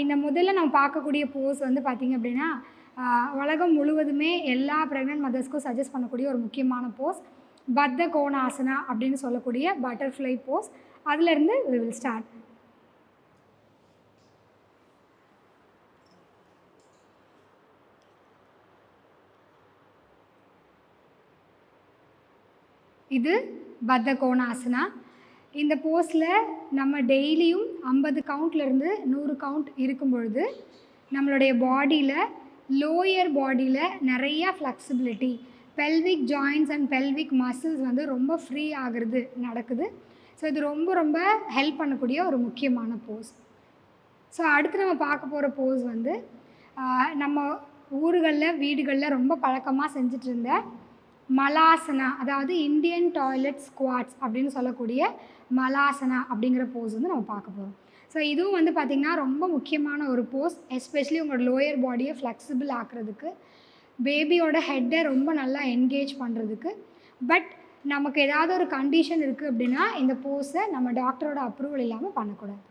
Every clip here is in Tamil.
இந்த முதல்ல நம்ம பார்க்கக்கூடிய போஸ் வந்து பார்த்திங்க அப்படின்னா உலகம் முழுவதுமே எல்லா ப்ரெக்னென்ட் மதர்ஸ்க்கும் சஜஸ்ட் பண்ணக்கூடிய ஒரு முக்கியமான போஸ் பத்த கோணாசனா அப்படின்னு சொல்லக்கூடிய பட்டர்ஃப்ளை போஸ். அதிலேருந்து we will start. இது பத்த கோணாசனா. இந்த போஸில் நம்ம டெய்லியும் 50 கவுண்ட்லேருந்து 100 கவுண்ட் இருக்கும் பொழுது நம்மளுடைய பாடியில் லோயர் பாடியில் நிறையா flexibility, pelvic joints and pelvic muscles வந்து ரொம்ப ஃப்ரீ ஆகிறது நடக்குது. ஸோ இது ரொம்ப ரொம்ப ஹெல்ப் பண்ணக்கூடிய ஒரு முக்கியமான போஸ். ஸோ அடுத்து நம்ம பார்க்க போகிற போஸ் வந்து நம்ம ஊர்களில் வீடுகளில் ரொம்ப பழக்கமாக செஞ்சுட்டு இருந்த மலாசனா, அதாவது இந்தியன் டாய்லெட் ஸ்குவாட்ஸ் அப்படின்னு சொல்லக்கூடிய மலாசனா அப்படிங்கிற போஸ் வந்து நம்ம பார்க்க போகிறோம். ஸோ இதுவும் வந்து பார்த்திங்கன்னா ரொம்ப முக்கியமான ஒரு போஸ், எஸ்பெஷலி உங்களோட லோயர் பாடியை ஃப்ளெக்சிபிள் ஆக்கிறதுக்கு, பேபியோட ஹெட்டை ரொம்ப நல்லா என்கேஜ் பண்ணுறதுக்கு. பட் நமக்கு ஏதாவது ஒரு கண்டிஷன் இருக்குது அப்படின்னா இந்த போஸை நம்ம டாக்டரோட அப்ரூவல் இல்லாமல் பண்ணக்கூடாது.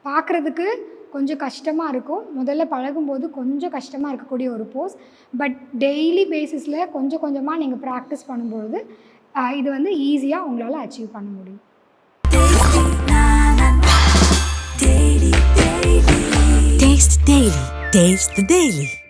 பார்க்குறதுக்கு கொஞ்சம் கஷ்டமாக இருக்கும், முதல்ல பழகும்போது கொஞ்சம் கஷ்டமாக இருக்கக்கூடிய ஒரு போஸ். பட் டெய்லி பேசிஸில் கொஞ்சம் கொஞ்சமாக நீங்கள் ப்ராக்டிஸ் பண்ணும்பொழுது இது வந்து ஈஸியாக உங்களால் அச்சீவ் பண்ண முடியும். Taste Daily. Taste the Daily.